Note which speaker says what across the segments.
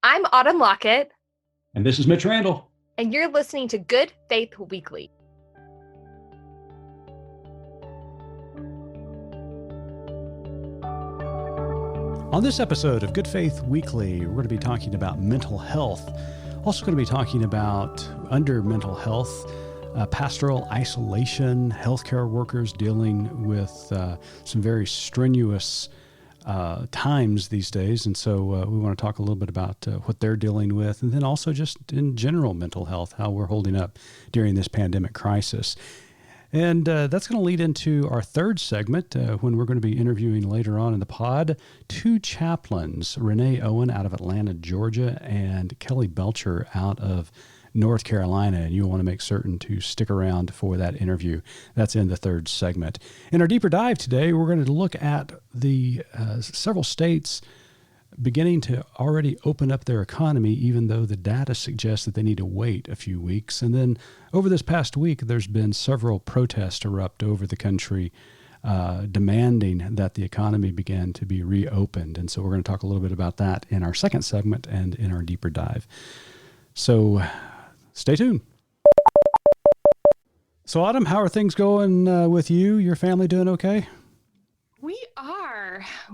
Speaker 1: I'm Autumn Lockett.
Speaker 2: And this is Mitch Randall.
Speaker 1: And you're listening to Good Faith Weekly.
Speaker 2: On this episode of Good Faith Weekly, we're going to be talking about mental health. Also going to be talking about, under mental health, pastoral isolation, healthcare workers dealing with some very strenuous times these days. And so we want to talk a little bit about what they're dealing with, and then also just in general mental health, how we're holding up during this pandemic crisis. And that's going to lead into our third segment when we're going to be interviewing later on in the pod two chaplains, Renee Owen out of Atlanta, Georgia, and Kelly Belcher out of North Carolina, and you'll want to make certain to stick around for that interview. That's in the third segment. In our deeper dive today, we're going to look at the several states beginning to already open up their economy, even though the data suggests that they need to wait a few weeks. And then over this past week, there's been several protests erupt over the country demanding that the economy began to be reopened. And so we're going to talk a little bit about that in our second segment and in our deeper dive. So stay tuned. So Autumn, how are things going with you? Your family doing okay?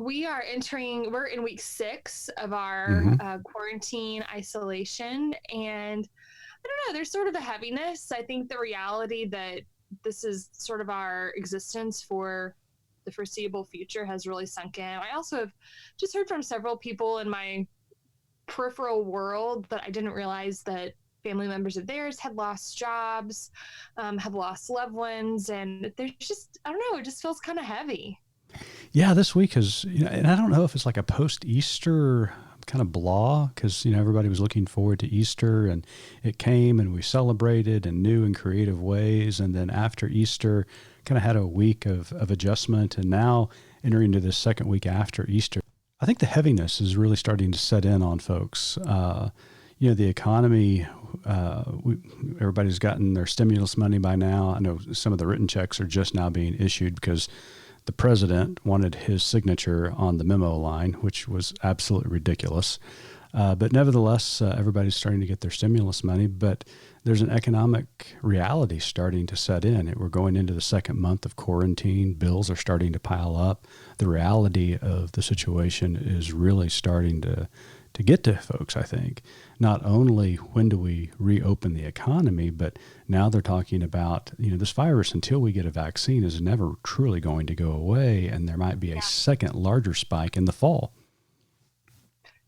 Speaker 1: We're in week 6 of our quarantine isolation. And I don't know, there's sort of a heaviness. I think the reality that this is sort of our existence for the foreseeable future has really sunk in. I also have just heard from several people in my peripheral world that I didn't realize that family members of theirs had lost jobs, have lost loved ones. And there's just, I don't know, it just feels kind of heavy.
Speaker 2: Yeah, this week is, and I don't know if it's like a post-Easter kind of blah, because, everybody was looking forward to Easter, and it came and we celebrated in new and creative ways. And then after Easter, kind of had a week of adjustment, and now entering into the second week after Easter. I think the heaviness is really starting to set in on folks. The economy, everybody's gotten their stimulus money by now. I know some of the written checks are just now being issued because the president wanted his signature on the memo line, which was absolutely ridiculous. But nevertheless, everybody's starting to get their stimulus money, but there's an economic reality starting to set in. We're going into the second month of quarantine. Bills are starting to pile up. The reality of the situation is really starting to get to folks, I think. Not only when do we reopen the economy, but now they're talking about, this virus, until we get a vaccine, is never truly going to go away, and there might be a second larger spike in the fall.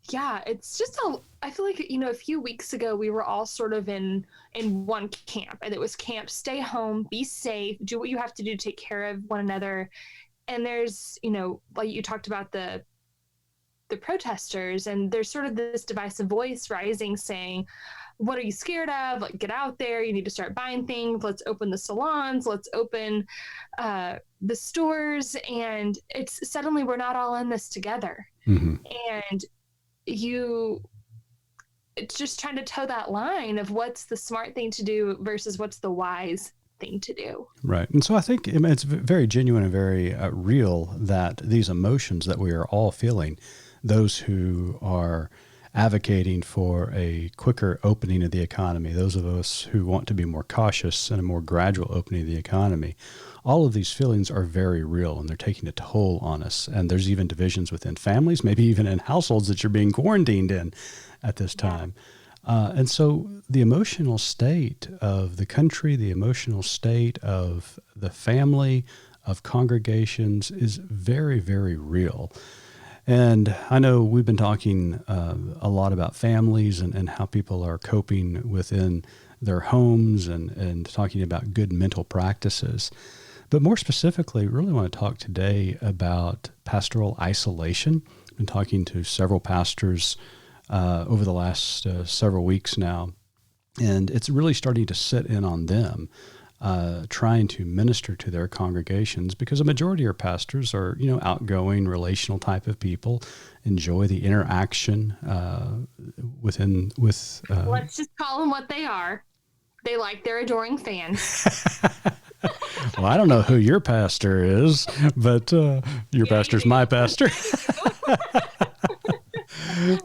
Speaker 1: Yeah, it's just I feel like, a few weeks ago, we were all sort of in one camp, and it was camp, stay home, be safe, do what you have to do to take care of one another. And there's, like you talked about the protesters, and there's sort of this divisive voice rising saying, what are you scared of? Like, get out there. You need to start buying things. Let's open the salons. Let's open the stores. And it's suddenly we're not all in this together. Mm-hmm. And it's just trying to toe that line of what's the smart thing to do versus what's the wise thing to do.
Speaker 2: Right. And so I think it's very genuine and very real that these emotions that we are all feeling, those who are advocating for a quicker opening of the economy, those of us who want to be more cautious and a more gradual opening of the economy, all of these feelings are very real, and they're taking a toll on us. And there's even divisions within families, maybe even in households that you're being quarantined in at this time. And so the emotional state of the country, the emotional state of the family, of congregations is very, very real. And I know we've been talking a lot about families and how people are coping within their homes and talking about good mental practices. But more specifically, really want to talk today about pastoral isolation. I've been talking to several pastors over the last several weeks now, and it's really starting to sit in on them, trying to minister to their congregations, because a majority of pastors are, outgoing, relational type of people, enjoy the interaction with.
Speaker 1: Let's just call them what they are. They like their adoring fans.
Speaker 2: Well, I don't know who your pastor is, but your pastor's my pastor.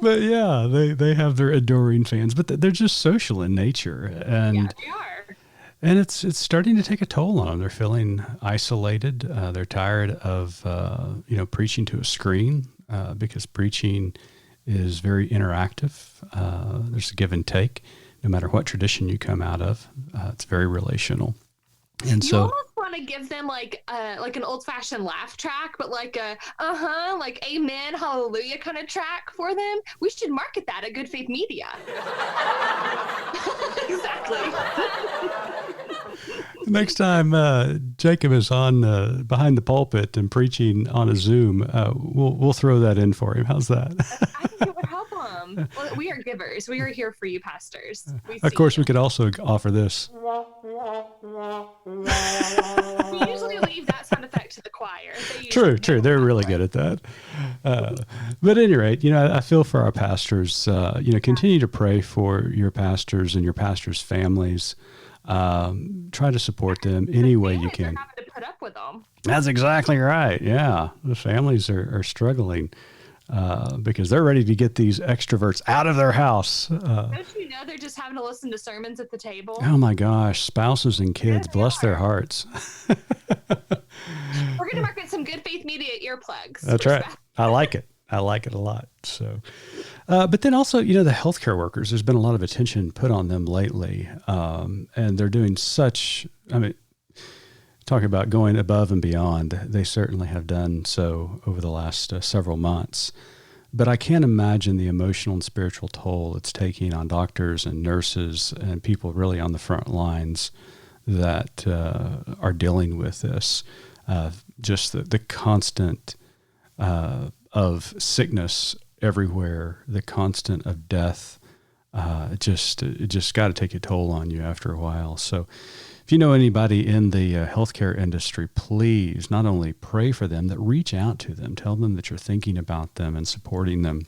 Speaker 2: But yeah, they have their adoring fans, but they're just social in nature,
Speaker 1: Yeah,
Speaker 2: and
Speaker 1: they are.
Speaker 2: it's starting to take a toll on them. They're feeling isolated. They're tired of preaching to a screen because preaching is very interactive. There's a give and take, no matter what tradition you come out of. It's very relational, and
Speaker 1: You
Speaker 2: so.
Speaker 1: almost want to give them like an old fashioned laugh track, but like a like amen, hallelujah kind of track for them. We should market that at Good Faith Media. Exactly.
Speaker 2: Next time Jacob is on behind the pulpit and preaching on a Zoom, we'll throw that in for him. How's that?
Speaker 1: I think it would help them. Well, we are givers. We are here for you, pastors.
Speaker 2: Of course, we could also offer this.
Speaker 1: We usually leave that sound effect to the choir.
Speaker 2: True. They're really good at that. But at any rate, I feel for our pastors. Continue to pray for your pastors and your pastors' families. Try to support them any way you can.
Speaker 1: Having to put up with them.
Speaker 2: That's exactly right. Yeah. The families are struggling because they're ready to get these extroverts out of their house.
Speaker 1: Don't you know they're just having to listen to sermons at the table?
Speaker 2: Oh my gosh. Spouses and kids, bless their hearts.
Speaker 1: We're going to market some Good Faith Media earplugs.
Speaker 2: That's right. I like it. I like it a lot. So, but then also, the healthcare workers, there's been a lot of attention put on them lately. And they're doing talking about going above and beyond. They certainly have done so over the last several months. But I can't imagine the emotional and spiritual toll it's taking on doctors and nurses and people really on the front lines that are dealing with this. Just the constant of sickness everywhere, the constant of death, it just got to take a toll on you after a while. So if you know anybody in the healthcare industry, please not only pray for them, but reach out to them. Tell them that you're thinking about them and supporting them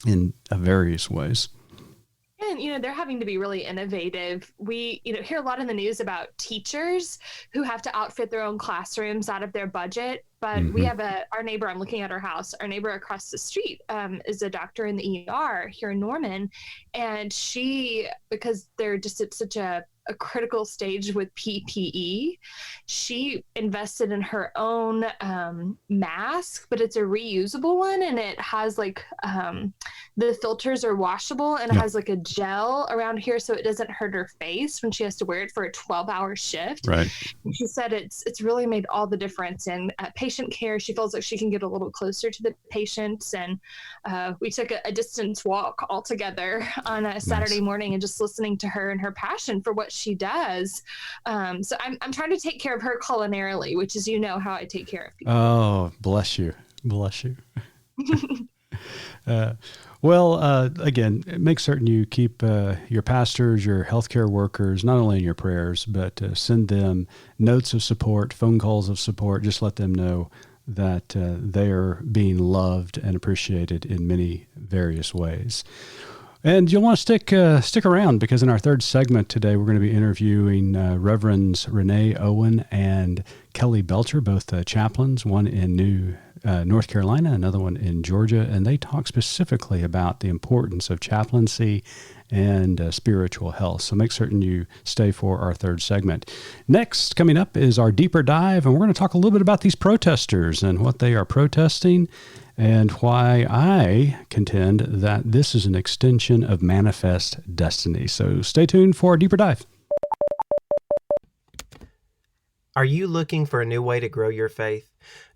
Speaker 2: in various ways.
Speaker 1: And, they're having to be really innovative. We, hear a lot in the news about teachers who have to outfit their own classrooms out of their budget. But we have our neighbor, I'm looking at her house, our neighbor across the street is a doctor in the ER here in Norman. And she, because they're just at such a critical stage with PPE, she invested in her own mask, but it's a reusable one, and it has the filters are washable, and it has like a gel around here so it doesn't hurt her face when she has to wear it for a 12-hour shift.
Speaker 2: Right.
Speaker 1: And she said it's really made all the difference in patient care. She feels like she can get a little closer to the patients, and we took a distance walk all together on a Saturday morning, and just listening to her and her passion for what she does. So I'm trying to take care of her culinarily, which is how I take care of people.
Speaker 2: Oh, bless you. Again, make certain you keep your pastors, your healthcare workers, not only in your prayers, but send them notes of support, phone calls of support. Just let them know that they are being loved and appreciated in many various ways. And you'll want to stick around, because in our third segment today, we're going to be interviewing Reverends Renee, Owen, and Kelly Belcher, both chaplains, one in North Carolina, another one in Georgia, and they talk specifically about the importance of chaplaincy and spiritual health. So make certain you stay for our third segment. Next, coming up, is our deeper dive, and we're going to talk a little bit about these protesters and what they are protesting, and why I contend that this is an extension of manifest destiny. So stay tuned for a deeper dive.
Speaker 3: Are you looking for a new way to grow your faith?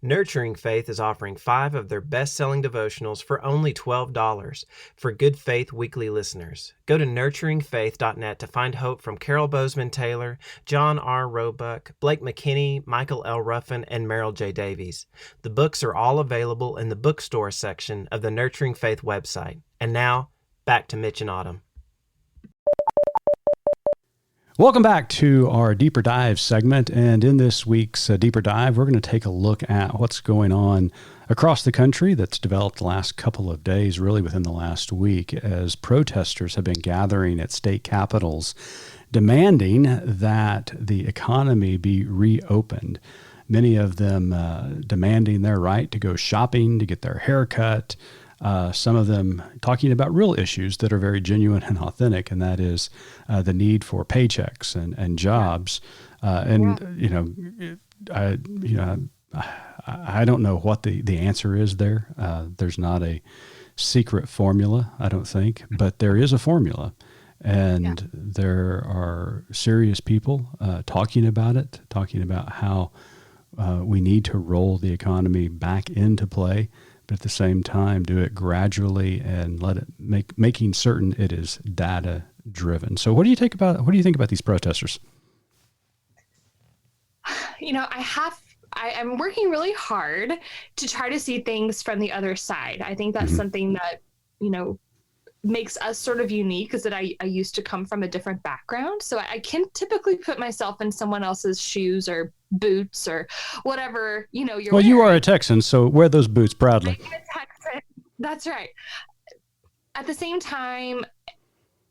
Speaker 3: Nurturing Faith is offering 5 of their best-selling devotionals for only $12 for Good Faith weekly listeners. Go to nurturingfaith.net to find hope from Carol Bozeman Taylor, John R. Roebuck, Blake McKinney, Michael L. Ruffin, and Merrill J. Davies. The books are all available in the bookstore section of the Nurturing Faith website. And now, back to Mitch and Autumn.
Speaker 2: Welcome back to our Deeper Dive segment. And in this week's Deeper Dive, we're going to take a look at what's going on across the country that's developed the last couple of days, really within the last week, as protesters have been gathering at state capitals, demanding that the economy be reopened. Many of them demanding their right to go shopping, to get their hair cut, some of them talking about real issues that are very genuine and authentic, and that is the need for paychecks and jobs. I don't know what the answer is there. There's not a secret formula, I don't think, but there is a formula. And there are serious people talking about it, talking about how we need to roll the economy back into play, but at the same time do it gradually and let it making certain it is data driven. So what do you think about these protesters?
Speaker 1: I'm working really hard to try to see things from the other side. I think that's something that, makes us sort of unique, is that I used to come from a different background. So I can typically put myself in someone else's shoes or boots or whatever, you're
Speaker 2: Well,
Speaker 1: wearing.
Speaker 2: You are a Texan, so wear those boots proudly.
Speaker 1: I'm a Texan. That's right. At the same time,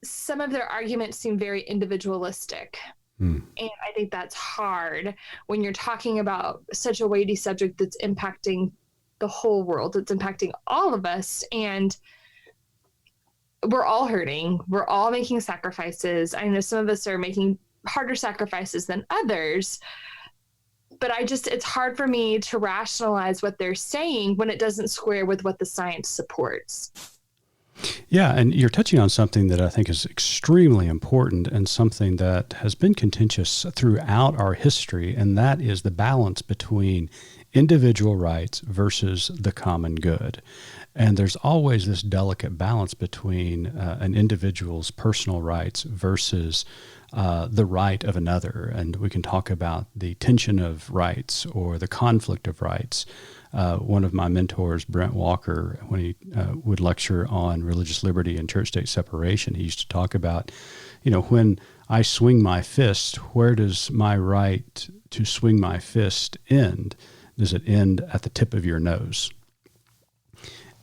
Speaker 1: some of their arguments seem very individualistic. And I think that's hard when you're talking about such a weighty subject that's impacting the whole world, that's impacting all of us. And we're all hurting. We're all making sacrifices. I know some of us are making harder sacrifices than others, but it's hard for me to rationalize what they're saying when it doesn't square with what the science supports.
Speaker 2: Yeah, and you're touching on something that I think is extremely important and something that has been contentious throughout our history, and that is the balance between individual rights versus the common good. And there's always this delicate balance between an individual's personal rights versus the right of another. And we can talk about the tension of rights or the conflict of rights. One of my mentors, Brent Walker, when he would lecture on religious liberty and church-state separation, he used to talk about, when I swing my fist, where does my right to swing my fist end? Does it end at the tip of your nose?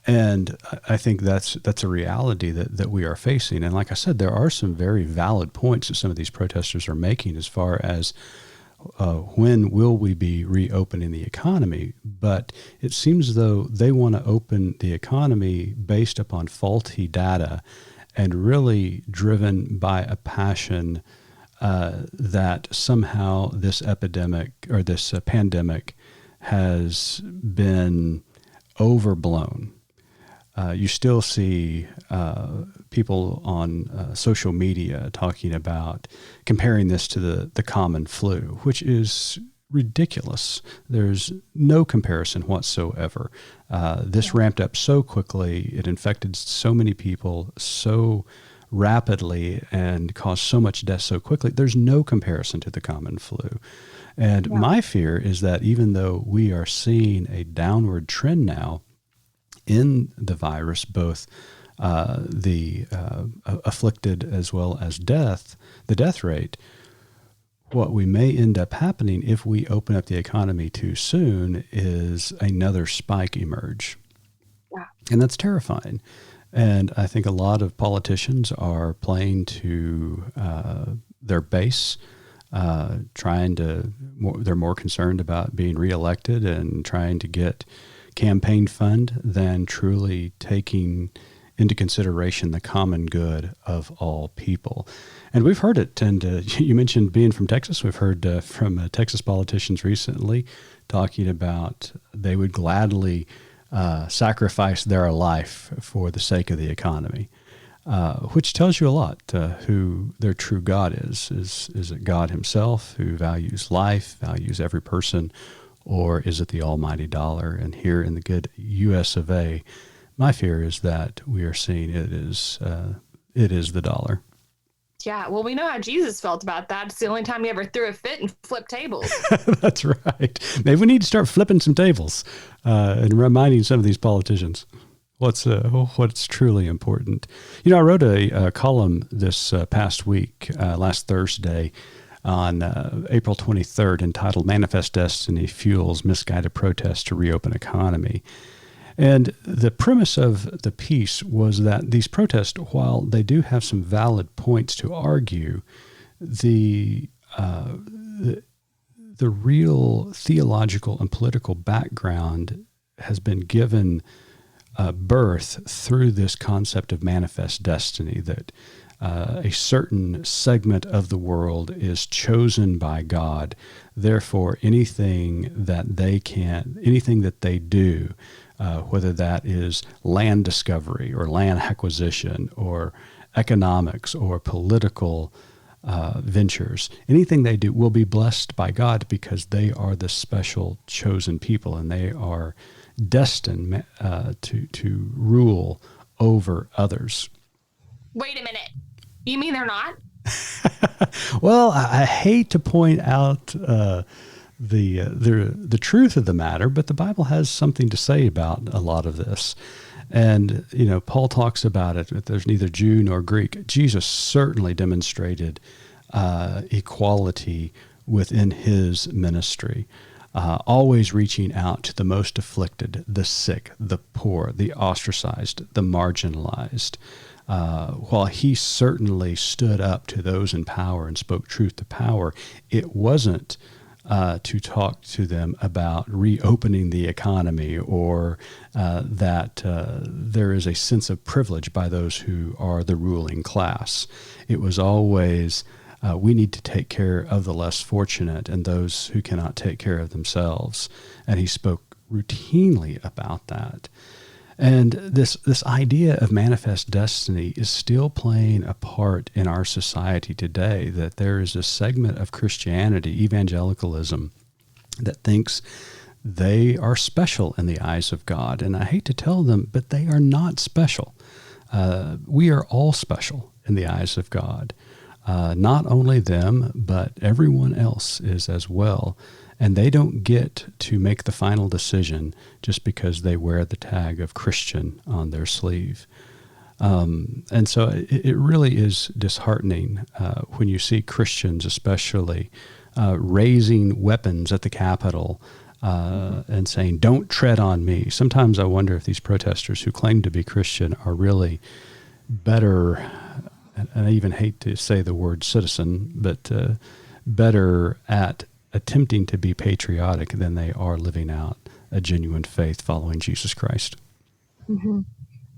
Speaker 2: And I think that's a reality that we are facing. And like I said, there are some very valid points that some of these protesters are making as far as when will we be reopening the economy. But it seems as though they want to open the economy based upon faulty data and really driven by a passion that somehow this epidemic or this pandemic has been overblown. You still see people on social media talking about comparing this to the common flu, which is ridiculous. There's no comparison whatsoever. This ramped up so quickly. It infected so many people so rapidly and caused so much death so quickly. There's no comparison to the common flu. And my fear is that even though we are seeing a downward trend now in the virus, both the afflicted as well as the death rate, what we may end up happening if we open up the economy too soon is another spike emerge. Yeah. And that's terrifying. And I think a lot of politicians are playing to their base, they're more concerned about being reelected and trying to get campaign fund than truly taking into consideration the common good of all people. And we've heard it, and you mentioned being from Texas. We've heard from Texas politicians recently talking about they would gladly sacrifice their life for the sake of the economy, which tells you a lot who their true God is. Is it God himself who values life, values every person, or is it the almighty dollar? And here in the good U.S. of A., my fear is that we are seeing it is the dollar.
Speaker 1: Yeah, well, we know how Jesus felt about that. It's the only time he ever threw a fit and flipped tables.
Speaker 2: That's right. Maybe we need to start flipping some tables and reminding some of these politicians what's truly important. I wrote a column this past week, last Thursday, on April 23rd, entitled "Manifest Destiny Fuels Misguided Protests to Reopen Economy." And the premise of the piece was that these protests, while they do have some valid points to argue, the real theological and political background has been given birth through this concept of manifest destiny, that a certain segment of the world is chosen by God. Therefore, anything that they do, whether that is land discovery or land acquisition or economics or political ventures, anything they do will be blessed by God, because they are the special chosen people, and they are destined to rule over others.
Speaker 1: Wait a minute. You mean they're not?
Speaker 2: Well, I hate to point out the truth of the matter, but the Bible has something to say about a lot of this. And, Paul talks about it, that there's neither Jew nor Greek. Jesus certainly demonstrated equality within his ministry, always reaching out to the most afflicted, the sick, the poor, the ostracized, the marginalized. While he certainly stood up to those in power and spoke truth to power, it wasn't to talk to them about reopening the economy, or that there is a sense of privilege by those who are the ruling class. It was always, we need to take care of the less fortunate and those who cannot take care of themselves. And he spoke routinely about that. And this idea of manifest destiny is still playing a part in our society today, that there is a segment of Christianity, evangelicalism, that thinks they are special in the eyes of God. And I hate to tell them, but they are not special. We are all special in the eyes of God. Not only them, but everyone else is as well. And they don't get to make the final decision just because they wear the tag of Christian on their sleeve. And so it really is disheartening when you see Christians especially raising weapons at the Capitol and saying, "Don't tread on me." Sometimes I wonder if these protesters who claim to be Christian are really better, and I even hate to say the word citizen, but better at attempting to be patriotic than they are living out a genuine faith following Jesus Christ.
Speaker 1: Mm-hmm.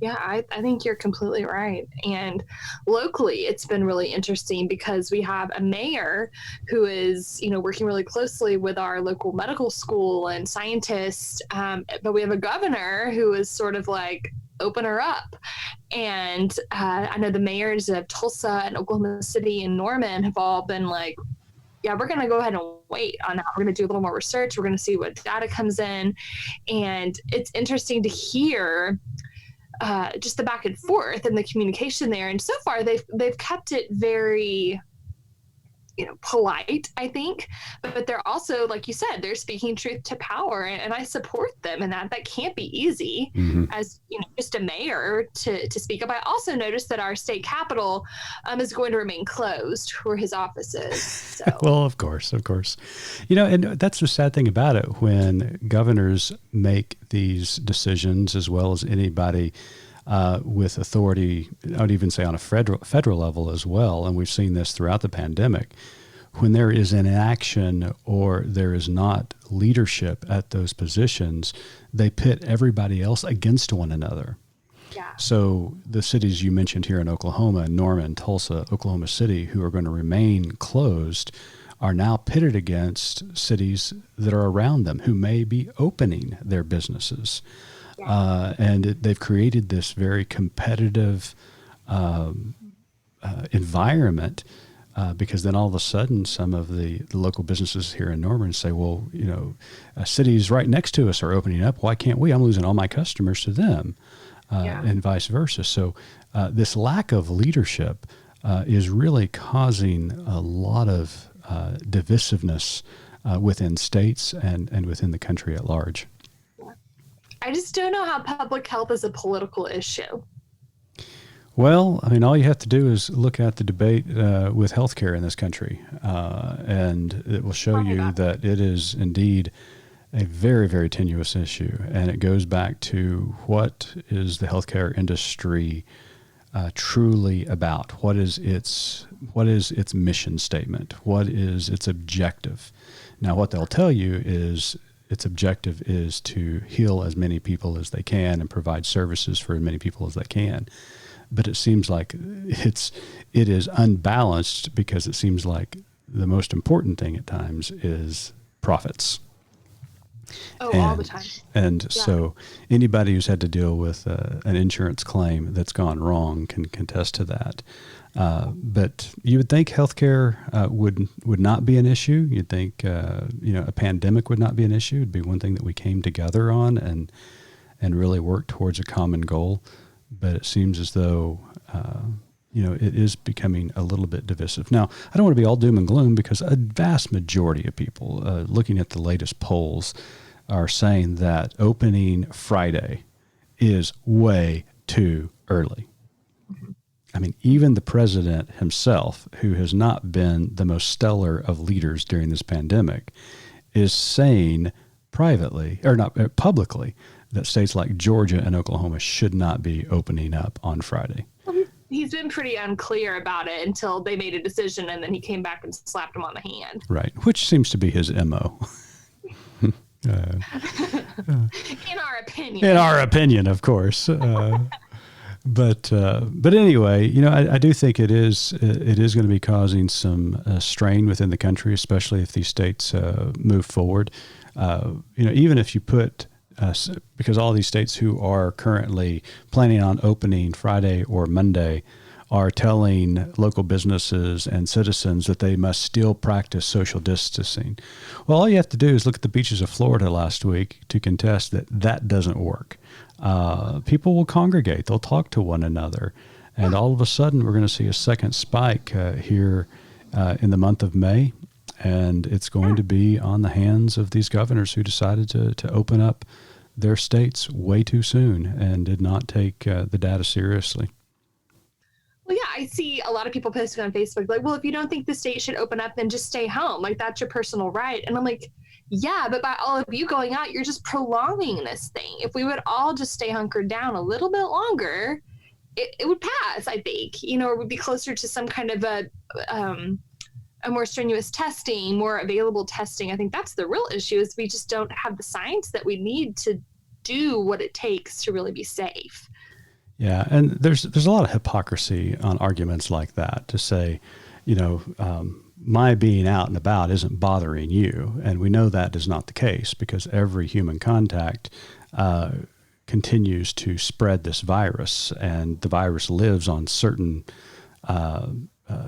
Speaker 1: Yeah, I think you're completely right. And locally, it's been really interesting because we have a mayor who is, working really closely with our local medical school and scientists. But we have a governor who is sort of like, open her up. And I know the mayors of Tulsa and Oklahoma City and Norman have all been like, yeah, we're going to go ahead and wait on that. We're going to do a little more research. We're going to see what data comes in. And it's interesting to hear just the back and forth and the communication there. And so far, they've kept it very, polite, I think. But they're also, like you said, they're speaking truth to power. And I support them. And that can't be easy as, just a mayor to speak up. I also noticed that our state capitol is going to remain closed for his offices. So.
Speaker 2: Well, of course. And that's the sad thing about it, when governors make these decisions, as well as anybody with authority, I would even say on a federal level as well. And we've seen this throughout the pandemic. When there is inaction or there is not leadership at those positions, they pit everybody else against one another.
Speaker 1: Yeah.
Speaker 2: So the cities you mentioned here in Oklahoma, Norman, Tulsa, Oklahoma City, who are going to remain closed, are now pitted against cities that are around them who may be opening their businesses. And they've created this very competitive environment because then all of a sudden some of the local businesses here in Norman say, well, cities right next to us are opening up. Why can't we? I'm losing all my customers to them, and vice versa. So this lack of leadership is really causing a lot of divisiveness within states and within the country at large.
Speaker 1: I just don't know how public health is a political issue.
Speaker 2: Well, all you have to do is look at the debate with healthcare in this country, and it will show you that it is indeed a very, very tenuous issue. And it goes back to, what is the healthcare industry truly about? What is its mission statement? What is its objective? Now, what they'll tell you is its objective is to heal as many people as they can and provide services for as many people as they can. But it seems like it is unbalanced, because it seems like the most important thing at times is profits.
Speaker 1: All the time.
Speaker 2: And so anybody who's had to deal with an insurance claim that's gone wrong can contest to that. But you would think healthcare would not be an issue. You'd think a pandemic would not be an issue. It'd be one thing that we came together on and really worked towards a common goal. But it seems as though it is becoming a little bit divisive. Now, I don't want to be all doom and gloom, because a vast majority of people, looking at the latest polls, are saying that opening Friday is way too early. I mean, even the president himself, who has not been the most stellar of leaders during this pandemic, is saying privately, or not publicly, that states like Georgia and Oklahoma should not be opening up on Friday.
Speaker 1: He's been pretty unclear about it until they made a decision, and then he came back and slapped him on the hand.
Speaker 2: Right, which seems to be his MO.
Speaker 1: In our opinion.
Speaker 2: In our opinion, of course. But anyway, I do think it is going to be causing some strain within the country, especially if these states move forward. Even if you put, because all these states who are currently planning on opening Friday or Monday are telling local businesses and citizens that they must still practice social distancing. Well, all you have to do is look at the beaches of Florida last week to contest that doesn't work. People will congregate. They'll talk to one another. And all of a sudden, we're going to see a second spike here in the month of May. And it's going to be on the hands of these governors who decided to open up their states way too soon and did not take the data seriously.
Speaker 1: Well, yeah, I see a lot of people posting on Facebook like, well, if you don't think the state should open up, then just stay home. Like, that's your personal right. And I'm like, yeah, but by all of you going out, you're just prolonging this thing. If we would all just stay hunkered down a little bit longer, it would pass, I think, or would be closer to some kind of a more strenuous testing, more available testing. I think that's the real issue, is we just don't have the science that we need to do what it takes to really be safe.
Speaker 2: Yeah, and there's a lot of hypocrisy on arguments like that, to say, my being out and about isn't bothering you. And we know that is not the case, because every human contact continues to spread this virus, and the virus lives on certain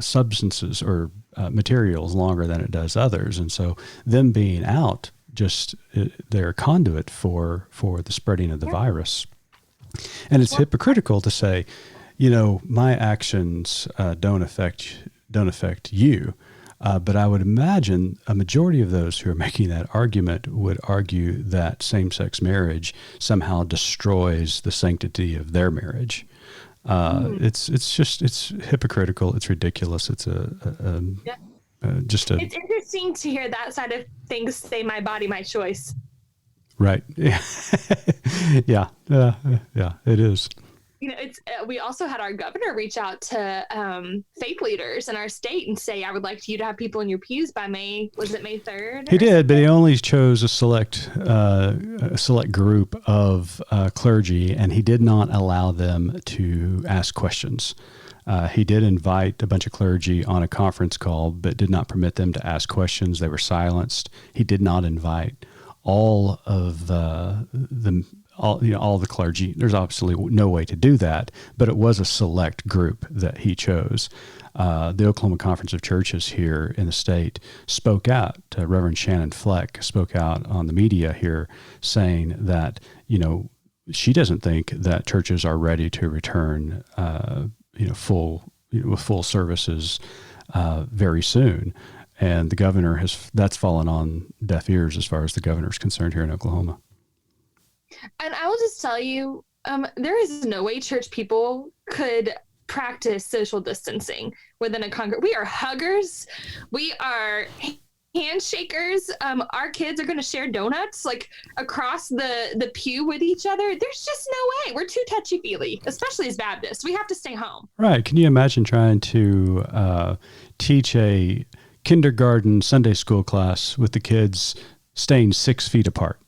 Speaker 2: substances or materials longer than it does others. And so them being out, they're a conduit for the spreading of the virus. And it's hypocritical to say, my actions don't affect you. But I would imagine a majority of those who are making that argument would argue that same-sex marriage somehow destroys the sanctity of their marriage. It's hypocritical. It's ridiculous. It's It's
Speaker 1: interesting to hear that side of things say "my body, my choice."
Speaker 2: Right. Yeah. It is.
Speaker 1: It's we also had our governor reach out to faith leaders in our state and say, I would like you to have people in your pews by May 3rd?
Speaker 2: He did, but he only chose a select group of clergy, and he did not allow them to ask questions. He did invite a bunch of clergy on a conference call, but did not permit them to ask questions. They were silenced. He did not invite all of all the clergy. There's obviously no way to do that, but it was a select group that he chose. The Oklahoma Conference of Churches here in the state spoke out. Reverend Shannon Fleck spoke out on the media here, saying that she doesn't think that churches are ready to return with full services very soon. And the governor that's fallen on deaf ears as far as the governor is concerned here in Oklahoma.
Speaker 1: And I will just tell you, there is no way church people could practice social distancing within a congregation. We are huggers. We are handshakers. Our kids are going to share donuts like across the pew with each other. There's just no way. We're too touchy-feely, especially as Baptists. We have to stay home.
Speaker 2: Right. Can you imagine trying to teach a kindergarten Sunday school class with the kids staying 6 feet apart.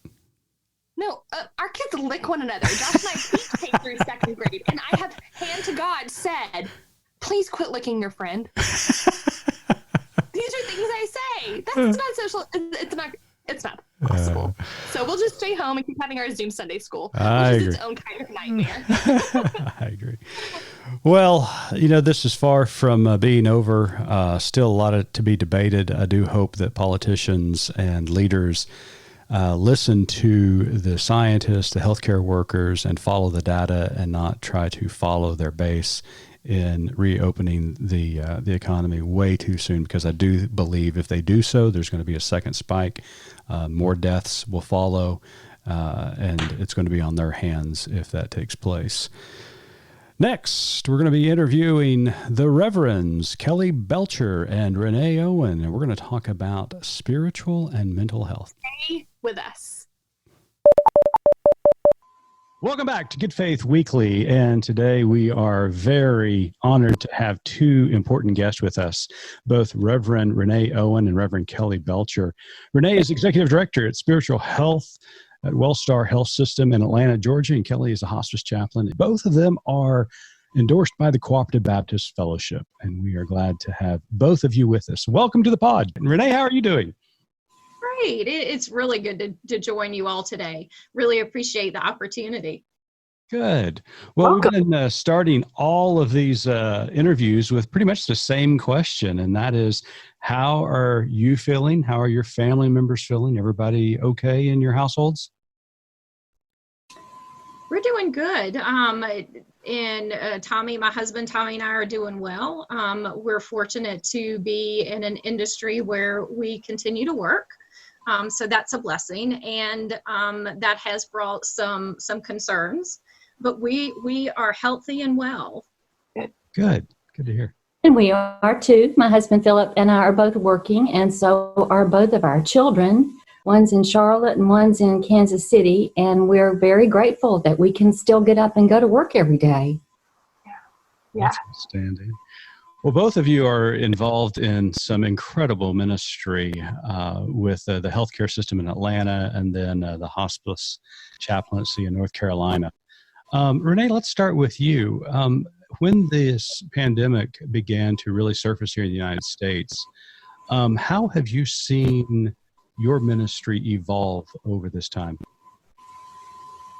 Speaker 1: No, our kids lick one another. Josh and I teach K through second grade, and I have, hand to God, said, please quit licking your friend. These are things I say. That's not social. It's not possible. So we'll just stay home and keep having our Zoom Sunday school, which is its own kind of nightmare.
Speaker 2: I agree. Well, this is far from being over. Still a lot to be debated. I do hope that politicians and leaders listen to the scientists, the healthcare workers, and follow the data and not try to follow their base in reopening the economy way too soon, because I do believe if they do so, there's going to be a second spike. More deaths will follow, and it's going to be on their hands if that takes place. Next, we're going to be interviewing the Reverends Kelly Belcher and Renee Owen, and we're going to talk about spiritual and mental health.
Speaker 1: Stay with us.
Speaker 2: Welcome back to Good Faith Weekly, and today we are very honored to have two important guests with us, both Reverend Renee Owen and Reverend Kelly Belcher. Renee is Executive Director at Spiritual Health at Wellstar Health System in Atlanta, Georgia, and Kelly is a hospice chaplain. Both of them are endorsed by the Cooperative Baptist Fellowship, and we are glad to have both of you with us. Welcome to the pod. And Renee, how are you doing?
Speaker 4: Great. It's really good to join you all today. Really appreciate the opportunity.
Speaker 2: Good. Well,
Speaker 4: Welcome.
Speaker 2: we've been starting all of these interviews with pretty much the same question, and that is, how are you feeling? How are your family members feeling? Everybody okay in your households?
Speaker 4: We're doing good. And Tommy, my husband, Tommy and I are doing well. We're fortunate to be in an industry where we continue to work. So that's a blessing. And that has brought some concerns, but we are healthy and well.
Speaker 2: Good. Good to hear.
Speaker 5: And we are too. My husband Philip and I are both working, and so are both of our children. One's in Charlotte and one's in Kansas City, and we're very grateful that we can still get up and go to work every day.
Speaker 1: Yeah.
Speaker 2: That's outstanding. Well, both of you are involved in some incredible ministry with the healthcare system in Atlanta and then the hospice chaplaincy in North Carolina. Renee, let's start with you. When this pandemic began to really surface here in the United States, how have you seen your ministry evolve over this time?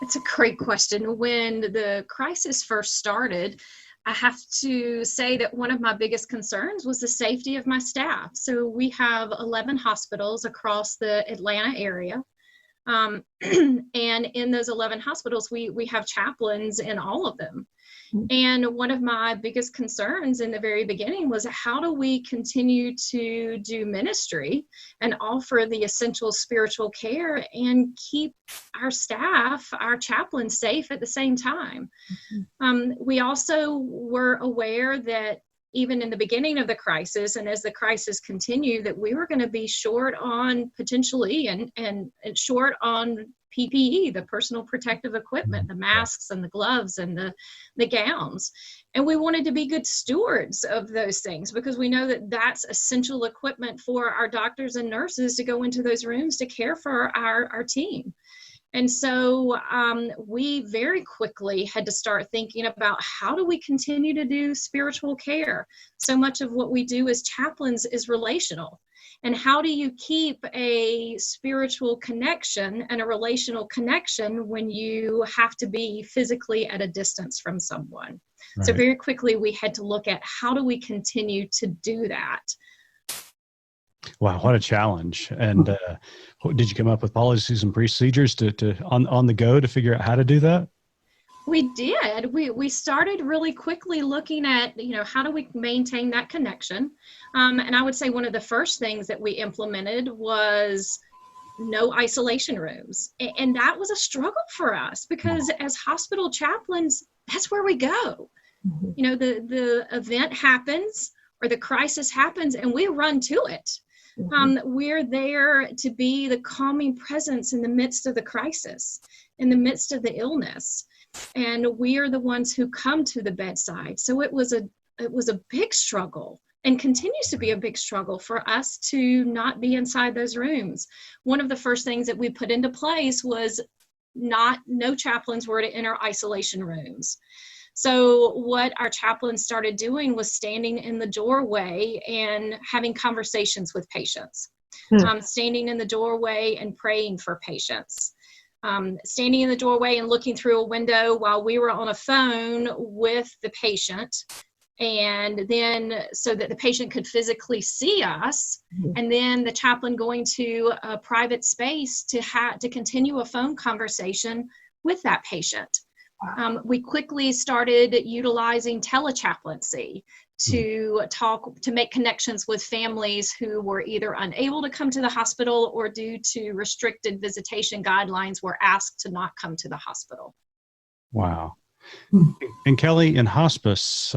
Speaker 4: It's a great question. When the crisis first started, I have to say that one of my biggest concerns was the safety of my staff. So we have 11 hospitals across the Atlanta area. And in those 11 hospitals, we have chaplains in all of them. And one of my biggest concerns in the very beginning was, how do we continue to do ministry and offer the essential spiritual care and keep our staff, our chaplains, safe at the same time? We also were aware that even in the beginning of the crisis, and as the crisis continued, that we were going to be short on potentially and short on PPE, the personal protective equipment, the masks and the gloves and the gowns. And we wanted to be good stewards of those things, because we know that that's essential equipment for our doctors and nurses to go into those rooms to care for our team. And so we very quickly had to start thinking about, how do we continue to do spiritual care? So much of what we do as chaplains is relational. And how do you keep a spiritual connection and a relational connection when you have to be physically at a distance from someone? Right. So very quickly we had to look at, how do we continue to do that?
Speaker 2: Wow, what a challenge. And did you come up with policies and procedures to on the go to figure out how to do that?
Speaker 4: We did. We started really quickly looking at, how do we maintain that connection? And I would say one of the first things that we implemented was no isolation rooms. And that was a struggle for us, because as hospital chaplains, that's where we go. The event happens or the crisis happens and we run to it. We're there to be the calming presence in the midst of the crisis, in the midst of the illness. And we are the ones who come to the bedside. So it was a big struggle and continues to be a big struggle for us to not be inside those rooms. One of the first things that we put into place was no chaplains were to enter isolation rooms. So what our chaplains started doing was standing in the doorway and having conversations with patients, standing in the doorway and praying for patients, standing in the doorway and looking through a window while we were on a phone with the patient, and then so that the patient could physically see us, and then the chaplain going to a private space to continue a phone conversation with that patient. We quickly started utilizing telechaplaincy to make connections with families who were either unable to come to the hospital or due to restricted visitation guidelines were asked to not come to the hospital.
Speaker 2: Wow. And Kelly, in hospice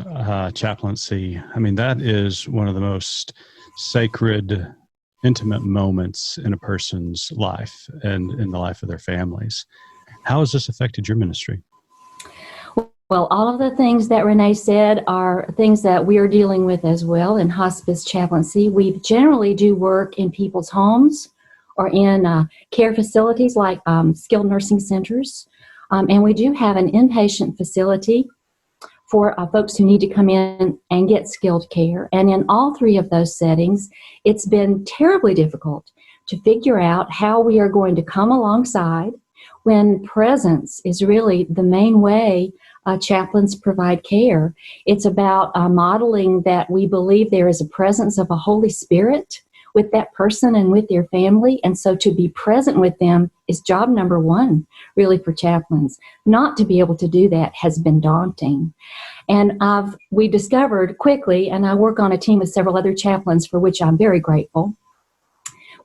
Speaker 2: chaplaincy, I mean, that is one of the most sacred, intimate moments in a person's life and in the life of their families. How has this affected your ministry?
Speaker 5: Well, all of the things that Renee said are things that we are dealing with as well in hospice chaplaincy. We generally do work in people's homes or in care facilities like skilled nursing centers. And we do have an inpatient facility for folks who need to come in and get skilled care. And in all three of those settings, it's been terribly difficult to figure out how we are going to come alongside when presence is really the main way chaplains provide care. It's about modeling that we believe there is a presence of a Holy Spirit with that person and with their family. And so to be present with them is job number one, really, for chaplains. Not to be able to do that has been daunting. And we discovered quickly, and I work on a team with several other chaplains for which I'm very grateful.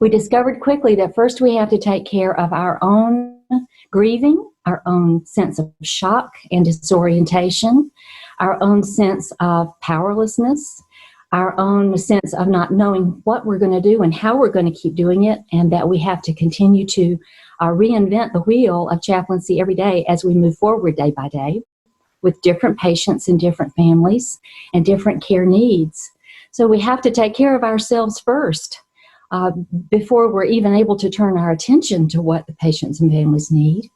Speaker 5: We discovered quickly that first we have to take care of our own grieving, our own sense of shock and disorientation, our own sense of powerlessness, our own sense of not knowing what we're going to do and how we're going to keep doing it, and that we have to continue to reinvent the wheel of chaplaincy every day as we move forward day by day with different patients and different families and different care needs. So we have to take care of ourselves first before we're even able to turn our attention to what the patients and families need.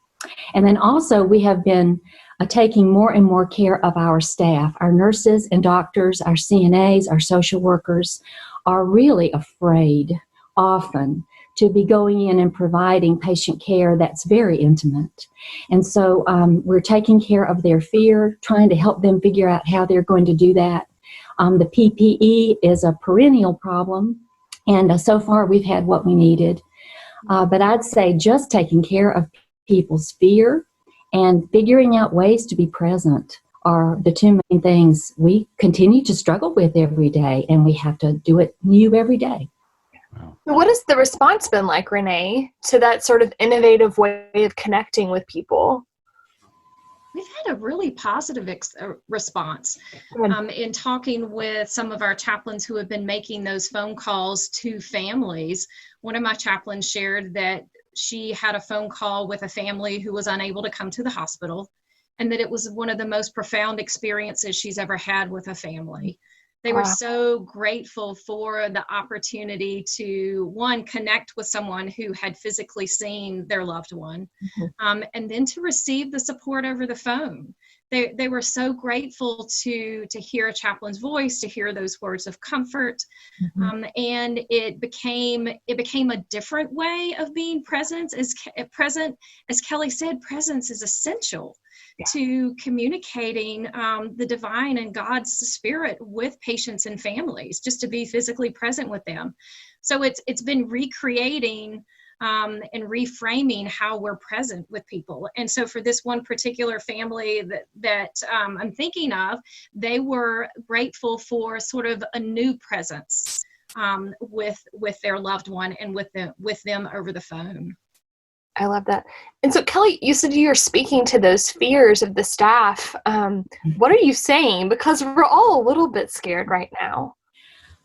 Speaker 5: And then also we have been taking more and more care of our staff. Our nurses and doctors, our CNAs, our social workers are really afraid often to be going in and providing patient care that's very intimate. And so we're taking care of their fear, trying to help them figure out how they're going to do that. The PPE is a perennial problem, and so far we've had what we needed. But I'd say just taking care of people's fear and figuring out ways to be present are the two main things we continue to struggle with every day, and we have to do it new every day.
Speaker 2: Wow.
Speaker 1: What has the response been like, Renee, to that sort of innovative way of connecting with people?
Speaker 4: We've had a really positive response in talking with some of our chaplains who have been making those phone calls to families. One of my chaplains shared that she had a phone call with a family who was unable to come to the hospital, and that it was one of the most profound experiences she's ever had with a family. They were so grateful for the opportunity to, one, connect with someone who had physically seen their loved one, and then to receive the support over the phone. They were so grateful to hear a chaplain's voice, to hear those words of comfort, and it became a different way of being present. As Kelly said, presence is essential to communicating the divine and God's spirit with patients and families, just to be physically present with them. So it's been recreating and reframing how we're present with people. And so for this one particular family that I'm thinking of, they were grateful for sort of a new presence with their loved one and with them over the phone.
Speaker 1: I love that. And so, Kelly, you said you're speaking to those fears of the staff. What are you saying? Because we're all a little bit scared right now.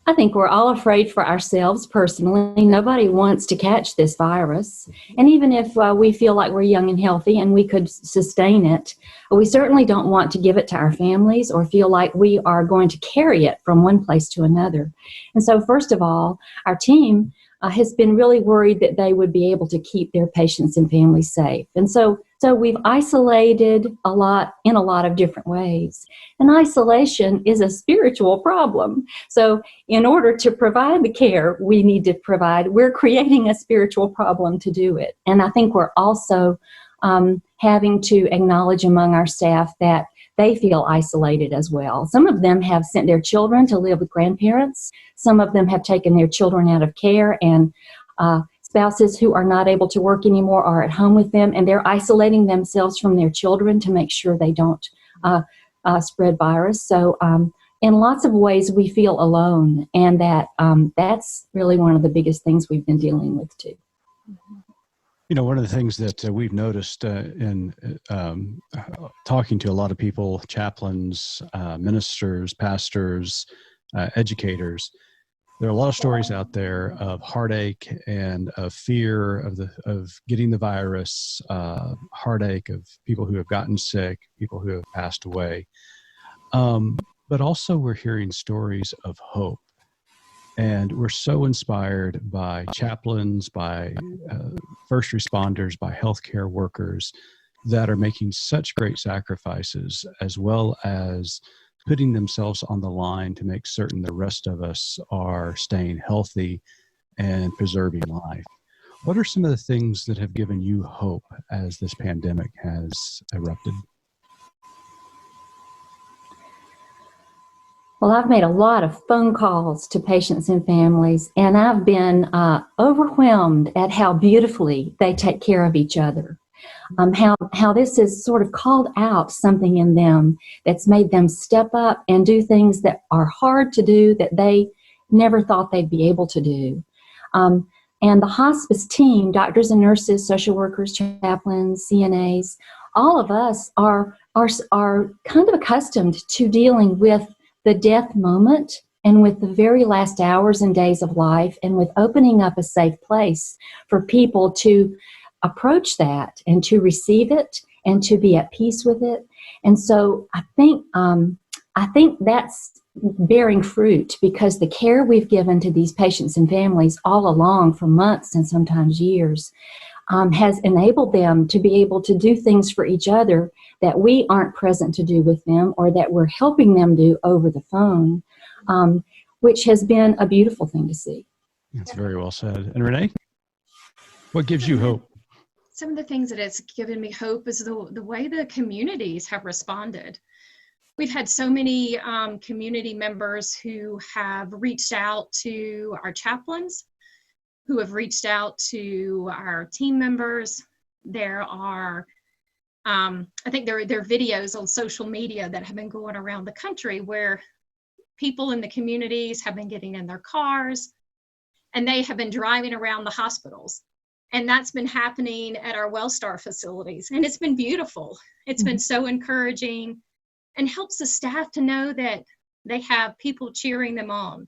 Speaker 5: I think we're all afraid for ourselves personally. Nobody wants to catch this virus. And even if we feel like we're young and healthy and we could sustain it, we certainly don't want to give it to our families or feel like we are going to carry it from one place to another. And so, first of all, our team has been really worried that they would be able to keep their patients and families safe. And so we've isolated a lot in a lot of different ways. And isolation is a spiritual problem. So in order to provide the care we need to provide, we're creating a spiritual problem to do it. And I think we're also having to acknowledge among our staff that they feel isolated as well. Some of them have sent their children to live with grandparents. Some of them have taken their children out of care, and spouses who are not able to work anymore are at home with them, and they're isolating themselves from their children to make sure they don't spread virus. So in lots of ways, we feel alone, and that's really one of the biggest things we've been dealing with too.
Speaker 2: You know, one of the things that we've noticed in talking to a lot of people, chaplains, ministers, pastors, educators, there are a lot of stories out there of heartache and of fear of getting the virus, heartache of people who have gotten sick, people who have passed away. But also we're hearing stories of hope. And we're so inspired by chaplains, by first responders, by healthcare workers that are making such great sacrifices, as well as putting themselves on the line to make certain the rest of us are staying healthy and preserving life. What are some of the things that have given you hope as this pandemic has erupted?
Speaker 5: Well, I've made a lot of phone calls to patients and families, and I've been overwhelmed at how beautifully they take care of each other. How this has sort of called out something in them that's made them step up and do things that are hard to do that they never thought they'd be able to do. And the hospice team, doctors and nurses, social workers, chaplains, CNAs, all of us are kind of accustomed to dealing with the death moment and with the very last hours and days of life, and with opening up a safe place for people to approach that and to receive it and to be at peace with it. And so I think that's bearing fruit, because the care we've given to these patients and families all along for months and sometimes years has enabled them to be able to do things for each other that we aren't present to do with them, or that we're helping them do over the phone, which has been a beautiful thing to see.
Speaker 2: That's very well said. And Renee, what gives you hope?
Speaker 4: Some of the things that has given me hope is the way the communities have responded. We've had so many community members who have reached out to our chaplains, who have reached out to our team members. There are, I think there are videos on social media that have been going around the country where people in the communities have been getting in their cars and they have been driving around the hospitals. And that's been happening at our WellStar facilities. And it's been beautiful. It's been so encouraging, and helps the staff to know that they have people cheering them on,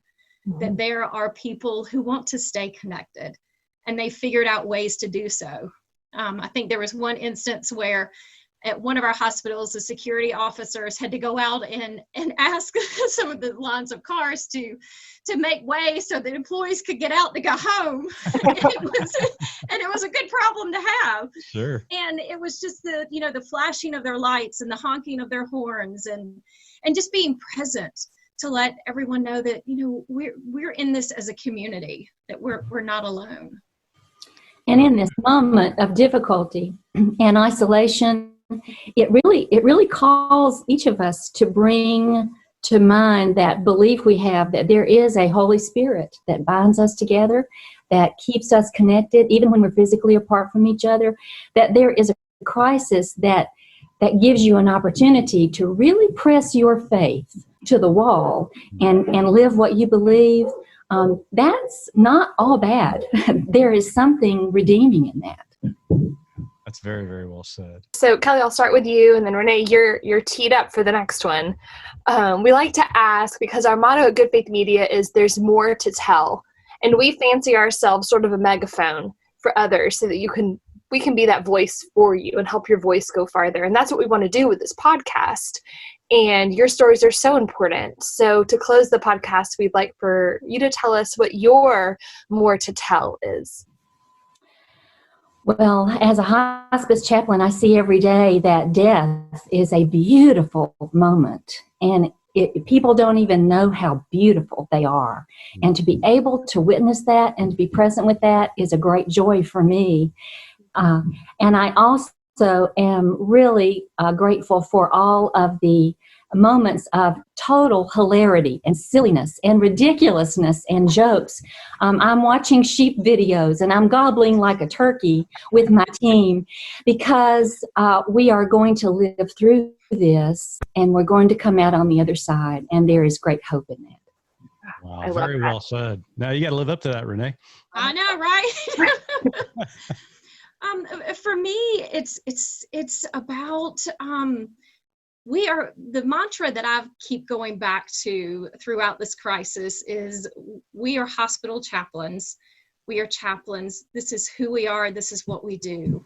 Speaker 4: that there are people who want to stay connected, and they figured out ways to do so. I think there was one instance where at one of our hospitals, the security officers had to go out and ask some of the lines of cars to make way so that employees could get out to go home. And it was a good problem to have.
Speaker 2: Sure.
Speaker 4: And it was just the flashing of their lights and the honking of their horns and just being present to let everyone know that, we're in this as a community, that we're not alone.
Speaker 5: And in this moment of difficulty and isolation, it really calls each of us to bring to mind that belief we have that there is a Holy Spirit that binds us together, that keeps us connected even when we're physically apart from each other, that there is a crisis that gives you an opportunity to really press your faith to the wall and live what you believe. That's not all bad. There is something redeeming in that.
Speaker 2: That's very, very well said.
Speaker 1: So Kelly, I'll start with you, and then Renee, you're teed up for the next one. We like to ask, because our motto at Good Faith Media is "There's more to tell," and we fancy ourselves sort of a megaphone for others, so that we can be that voice for you and help your voice go farther. And that's what we want to do with this podcast. And your stories are so important. So to close the podcast, we'd like for you to tell us what your more to tell is.
Speaker 5: Well, as a hospice chaplain, I see every day that death is a beautiful moment. And people don't even know how beautiful they are. And to be able to witness that and to be present with that is a great joy for me. And I also am really grateful for all of the moments of total hilarity and silliness and ridiculousness and jokes. I'm watching sheep videos and I'm gobbling like a turkey with my team, because we are going to live through this and we're going to come out on the other side, and there is great hope in that.
Speaker 2: Wow, very well said. Now you got to live up to that, Renee.
Speaker 4: I know, right? For me, it's about the mantra that I keep going back to throughout this crisis is we are hospital chaplains. We are chaplains. This is who we are. This is what we do.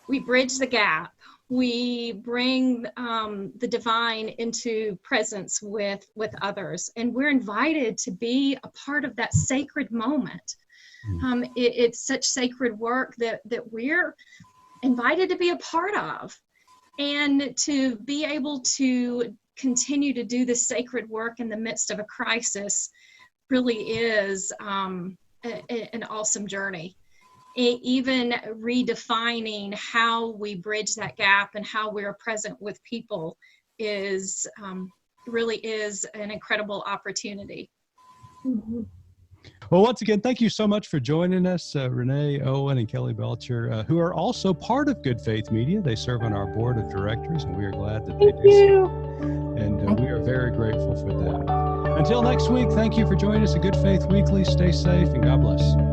Speaker 4: We bridge the gap. We bring the divine into presence with others, and we're invited to be a part of that sacred moment. It's such sacred work that we're invited to be a part of, and to be able to continue to do this sacred work in the midst of a crisis really is an awesome journey. Even redefining how we bridge that gap and how we're present with people really is an incredible opportunity.
Speaker 1: Mm-hmm.
Speaker 2: Well, once again, thank you so much for joining us, Renee, Owen, and Kelly Belcher, who are also part of Good Faith Media. They serve on our board of directors, and we are glad that they do so. And we are very grateful for that. Until next week, thank you for joining us at Good Faith Weekly. Stay safe and God bless.